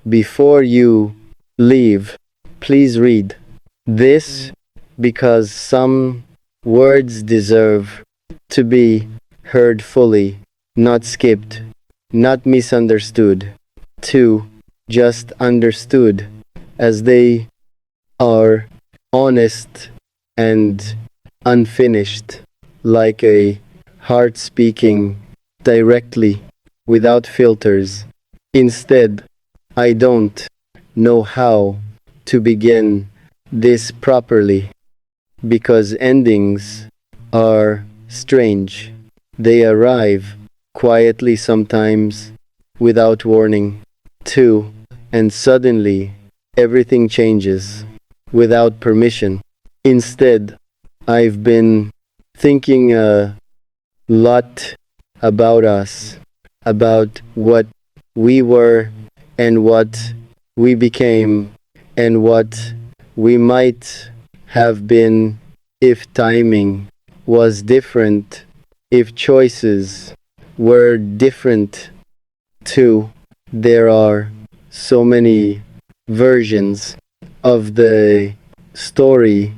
before you leave, please read this because some words deserve to be heard fully, not skipped, not misunderstood. 2. Just understood as they are, honest and unfinished, like a heart speaking directly without filters. Instead, I don't know how to begin this properly because endings are strange. They arrive quietly sometimes without warning. 2. And suddenly everything changes without permission. Instead, I've been thinking a lot about us, about what we were and what we became and what we might have been if timing was different, if choices were different too. There are so many versions of the story,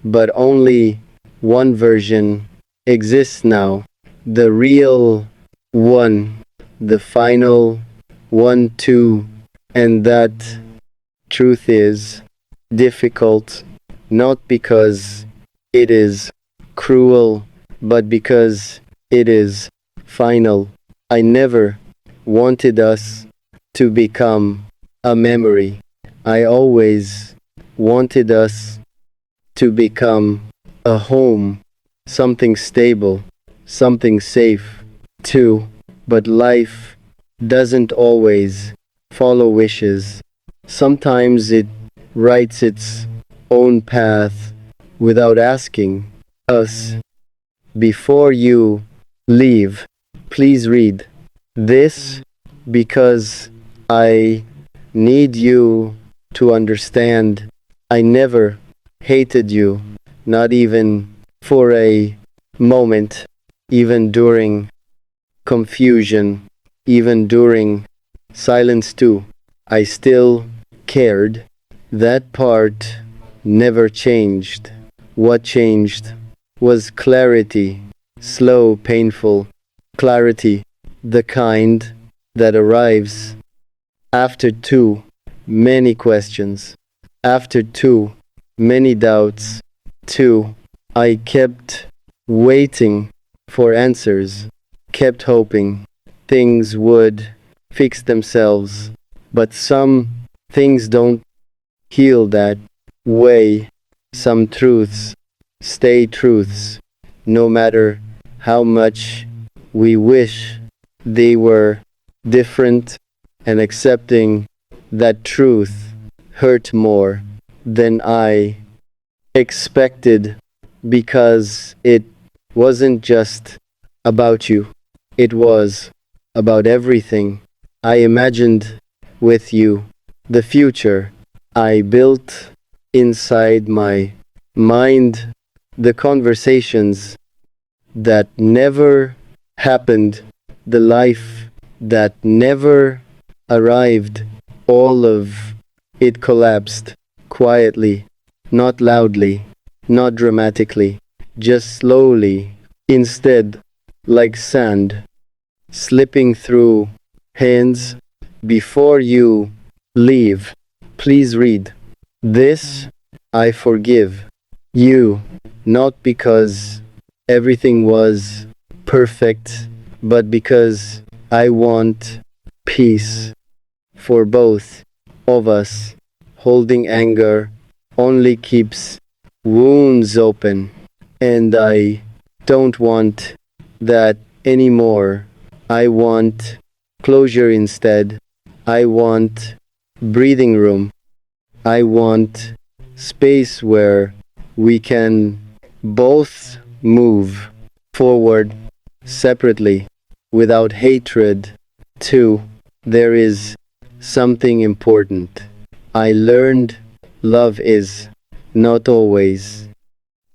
but only one version exists now. The real one, the final one too, and that truth is difficult, not because it is cruel, but because it is final. I never wanted us to become a memory. I always wanted us to become a home, something stable, something safe too. But life doesn't always follow wishes. Sometimes it writes its own path without asking us. Before you leave, please read this because I need you to understand. I never hated you, not even for a moment, even during confusion, even during silence too. I still cared. That part never changed. What changed was clarity, slow, painful clarity, the kind that arrives after too many questions, after too many doubts. Too, I kept waiting for answers, kept hoping things would fix themselves, but some things don't heal that way. Some truths stay truths, no matter how much we wish they were different, and accepting that truth hurt more than I expected because it wasn't just about you, it was about everything I imagined with you, the future I built inside my mind, the conversations that never happened, the life that never arrived. All of it collapsed quietly, not loudly, not dramatically, just slowly. Instead, like sand slipping through hands. Before you leave, please read this. I forgive you, not because everything was perfect, but because I want peace for both of us. Holding anger only keeps wounds open, and I don't want that anymore. I want closure instead. I want breathing room. I want space where we can both move forward separately without hatred. Too, there is something important. I learned love is not always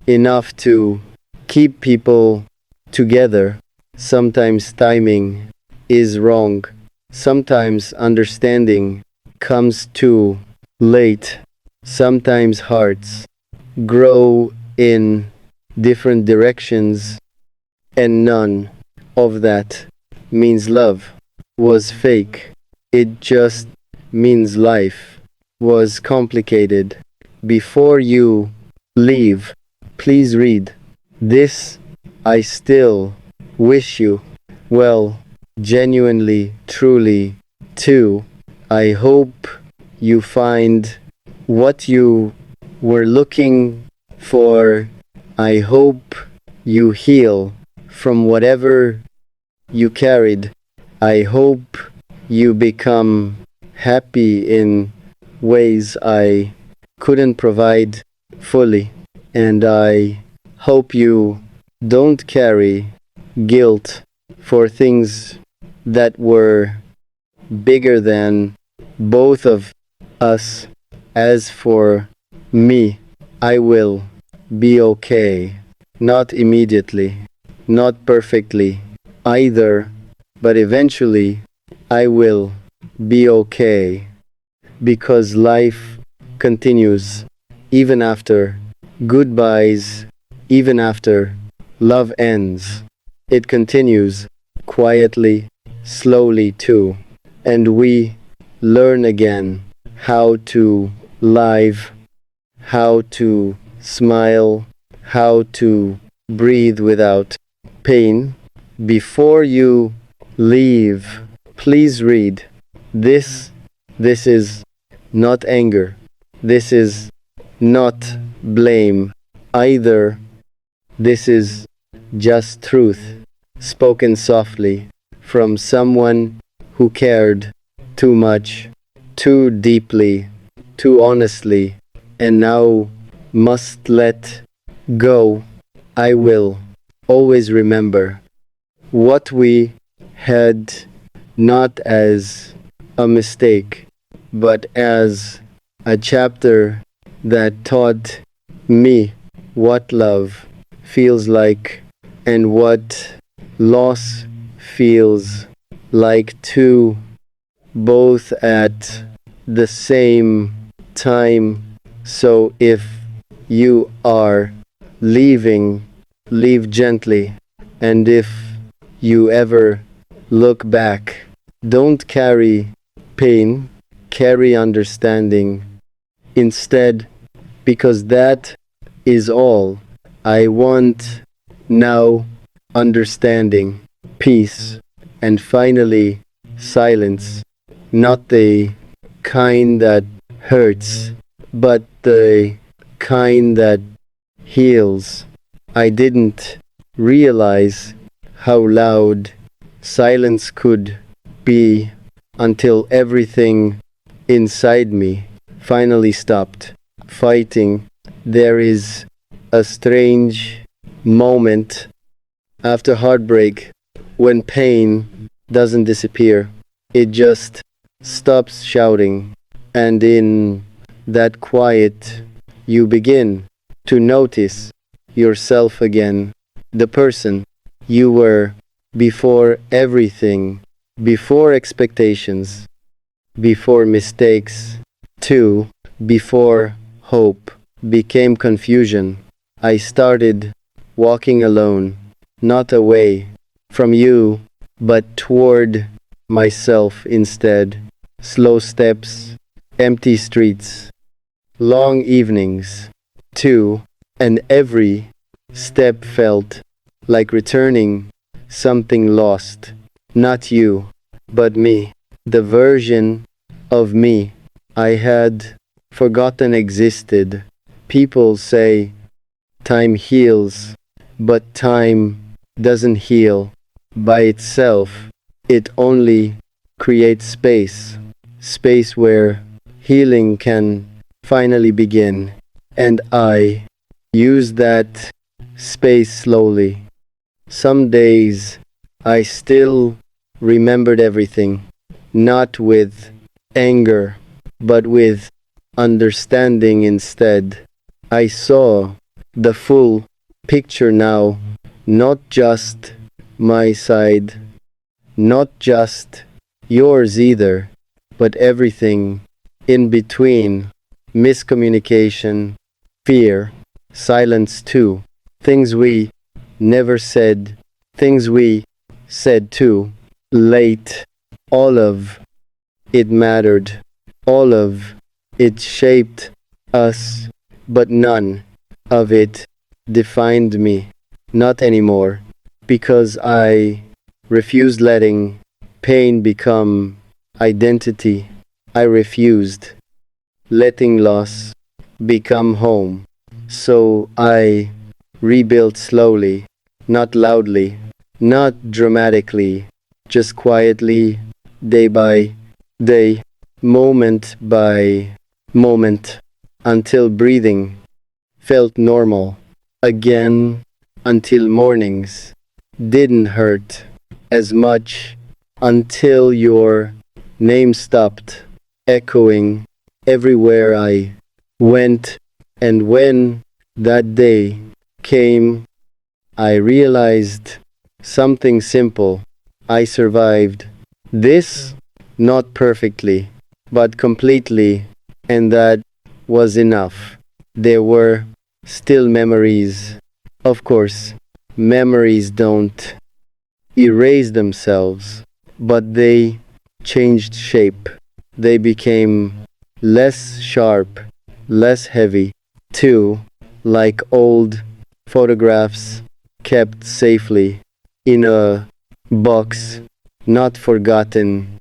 enough to keep people together. Sometimes timing is wrong. Sometimes understanding comes too late. Sometimes hearts grow in different directions, and none of that means love was fake. It just means life was complicated. Before you leave, please read this. I still wish you well, genuinely, truly, too. I hope you find what you were looking for. I hope you heal from whatever you carried. I hope you become happy in ways I couldn't provide fully. And I hope you don't carry guilt for things that were bigger than both of us. As for me, I will be okay. Not immediately, not perfectly either, but eventually I will be okay because life continues even after goodbyes, even after love ends. It continues quietly, slowly too, and we learn again how to live, how to smile, how to breathe without pain. Before you leave, please read this. This is not anger. This is not blame either. This is just truth, spoken softly from someone who cared too much, too deeply, too honestly, and now must let go. I will always remember what we had, not as a mistake, but as a chapter that taught me what love feels like and what loss feels like too, both at the same time. So if you are leaving, leave gently, and if you ever look back, don't carry pain, carry understanding instead, because that is all I want now. Understanding, peace, and finally silence. Not the kind that hurts, but the kind that heals. I didn't realize how loud silence could be until everything inside me finally stopped fighting. There is a strange moment after heartbreak when pain doesn't disappear, it just stops shouting. And in that quiet, you begin to notice yourself again, the person you were before everything, before expectations, before mistakes, too, before hope became confusion. I started walking alone, not away from you, but toward myself instead. Slow steps, empty streets, long evenings, too, and every step felt like returning something lost. Not you, but me, the version of me I had forgotten existed. People say time heals, but time doesn't heal by itself. It only creates space, space where healing can finally begin. And I use that space slowly. Some days I still remembered everything, not with anger, but with understanding instead. I saw the full picture now, not just my side, not just yours either, but everything in between, miscommunication, fear, silence too, things we never said, things we said too late, all of it mattered, all of it shaped us, but none of it defined me, not anymore, because I refused letting pain become identity. I refused letting loss become home. So I rebuilt slowly, not loudly, not dramatically, just quietly, day by day, moment by moment, until breathing felt normal again, until mornings didn't hurt as much, until your name stopped echoing everywhere I went. And when that day came, I realized something simple. I survived this, not perfectly, but completely, and that was enough. There were still memories. Of course, memories don't erase themselves, but they changed shape. They became less sharp, less heavy, too, like old photographs kept safely in a box, not forgotten,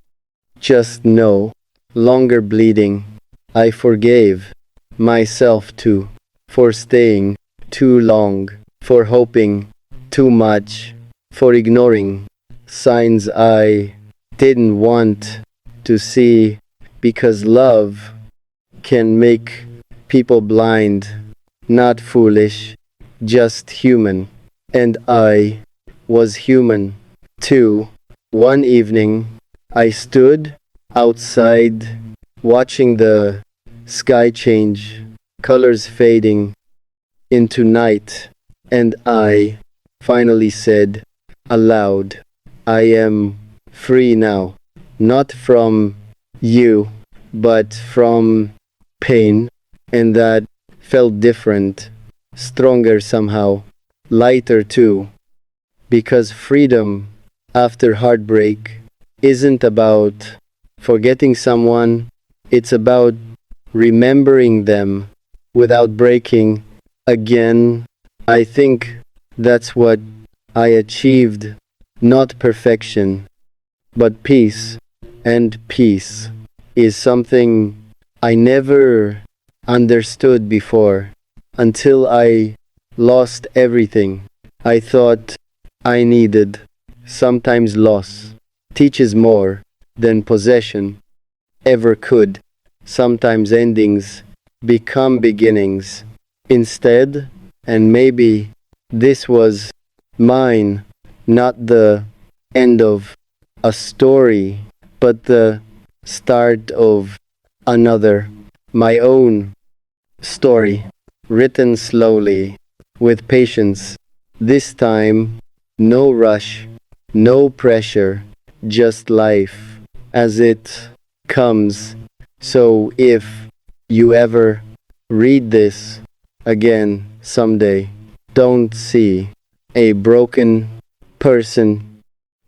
just no longer bleeding. I forgave myself too for staying too long, for hoping too much, for ignoring signs I didn't want to see, because love can make people blind, not foolish, just human. And I was human too. One evening, I stood outside watching the sky change, colors fading into night, and I finally said aloud, I am free now, not from you, but from pain, and that felt different, stronger somehow, lighter too, because freedom after heartbreak isn't about forgetting someone, it's about remembering them without breaking again. I think that's what I achieved, not perfection, but peace. And peace is something I never understood before until I lost everything I thought I needed. Sometimes loss teaches more than possession ever could. Sometimes endings become beginnings instead, and maybe this was mine, not the end of a story, but the start of another, my own story, written slowly, with patience. This time, no rush, no pressure, just life as it comes. So if you ever read this again someday, don't see a broken person,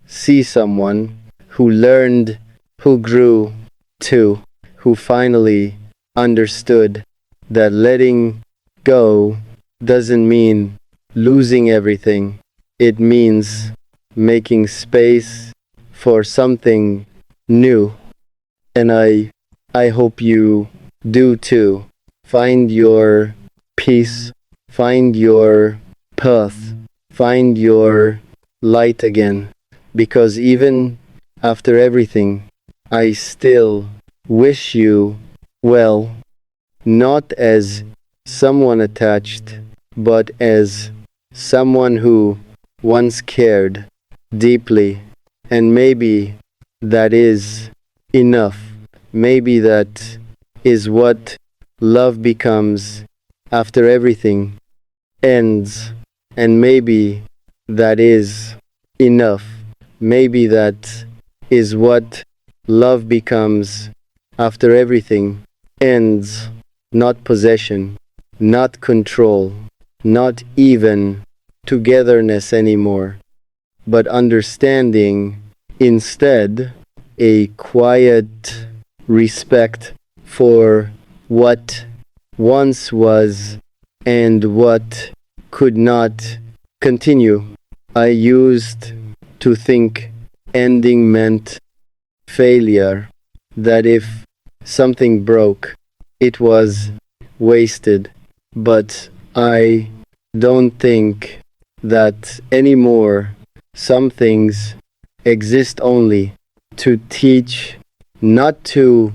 see someone who learned, who grew too, who finally understood that letting go doesn't mean losing everything. It means making space for something new. And I hope you do too. Find your peace, find your path, find your light again. Because even after everything, I still wish you well, not as someone attached, but as someone who once cared deeply. And maybe that is enough. Maybe that is what love becomes after everything ends. And maybe that is enough. Maybe that is what love becomes after everything ends, not possession, not control, not even togetherness anymore, but understanding instead, a quiet respect for what once was and what could not continue. I used to think ending meant failure, that if something broke, it was wasted. But I don't think that anymore. Some things exist only to teach, not to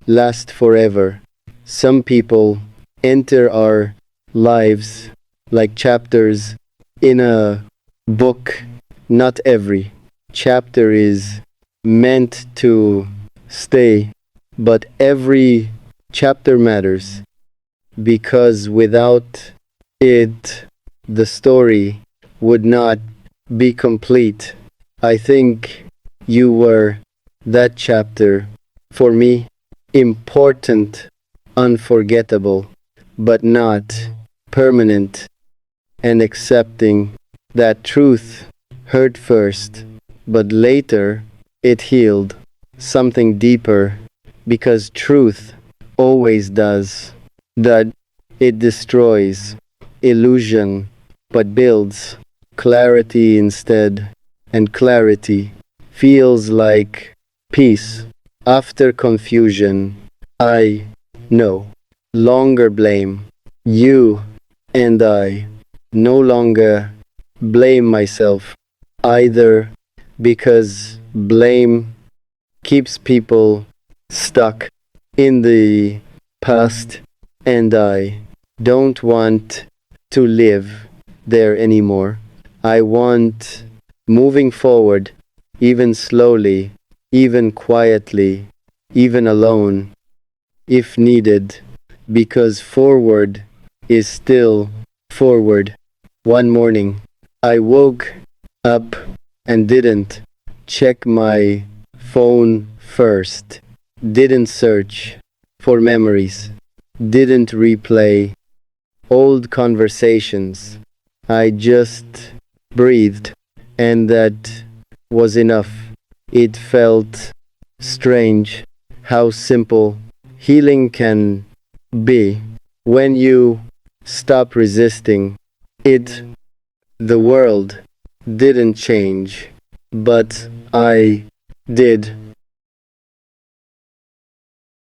last forever. Some people enter our lives like chapters in a book. Not every chapter is meant to stay, but every chapter matters because without it, the story would not be complete. I think you were that chapter for me, important, unforgettable, but not permanent, and accepting that truth hurt first, but later it healed something deeper because truth always does. That it destroys illusion but builds clarity instead, and clarity feels like peace after confusion. I no longer blame you, and I no longer blame myself either because blame keeps people stuck in the past, and I don't want to live there anymore. I want moving forward, even slowly, even quietly, even alone, if needed, because forward is still forward. One morning, I woke up and didn't check my phone first, didn't search for memories, didn't replay old conversations. I just breathed, and that was enough. It felt strange how simple healing can be when you stop resisting it. The world didn't change, but I did.